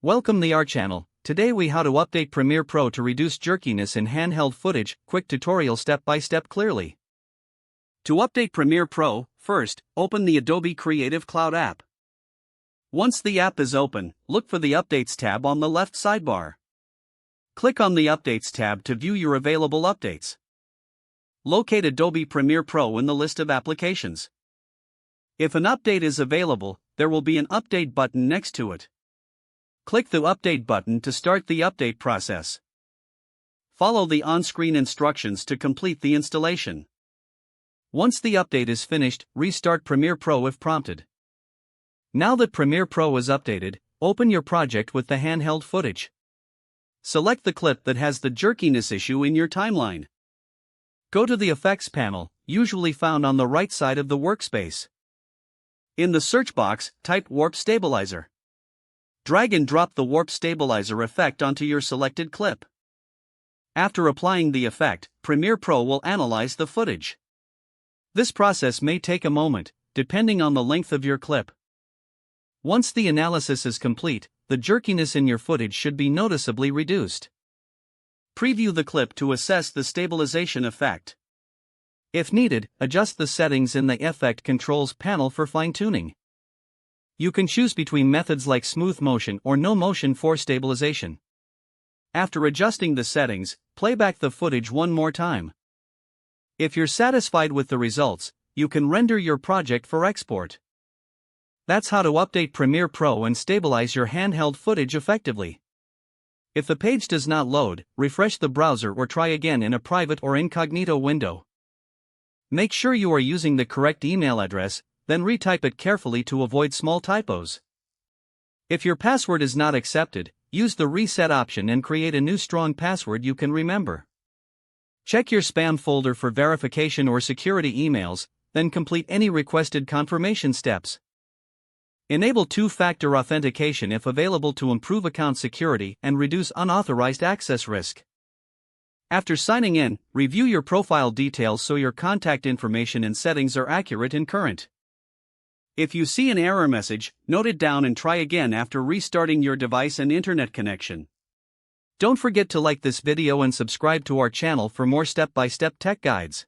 Welcome to our channel. Today we how to update Premiere Pro to reduce jerkiness in handheld footage. Quick tutorial step by step clearly. To update Premiere Pro, first, open the Adobe Creative Cloud app. Once the app is open, look for the Updates tab on the left sidebar. Click on the Updates tab to view your available updates. Locate Adobe Premiere Pro in the list of applications. If an update is available, there will be an Update button next to it. Click the Update button to start the update process. Follow the on-screen instructions to complete the installation. Once the update is finished, restart Premiere Pro if prompted. Now that Premiere Pro is updated, open your project with the handheld footage. Select the clip that has the jerkiness issue in your timeline. Go to the Effects panel, usually found on the right side of the workspace. In the search box, type Warp Stabilizer. Drag and drop the Warp Stabilizer effect onto your selected clip. After applying the effect, Premiere Pro will analyze the footage. This process may take a moment, depending on the length of your clip. Once the analysis is complete, the jerkiness in your footage should be noticeably reduced. Preview the clip to assess the stabilization effect. If needed, adjust the settings in the Effect Controls panel for fine-tuning. You can choose between methods like smooth motion or no motion for stabilization. After adjusting the settings, play back the footage one more time. If you're satisfied with the results, you can render your project for export. That's how to update Premiere Pro and stabilize your handheld footage effectively. If the page does not load, refresh the browser or try again in a private or incognito window. Make sure you are using the correct email address, then retype it carefully to avoid small typos. If your password is not accepted, use the reset option and create a new strong password you can remember. Check your spam folder for verification or security emails, then complete any requested confirmation steps. Enable two-factor authentication if available to improve account security and reduce unauthorized access risk. After signing in, review your profile details so your contact information and settings are accurate and current. If you see an error message, note it down and try again after restarting your device and internet connection. Don't forget to like this video and subscribe to our channel for more step-by-step tech guides.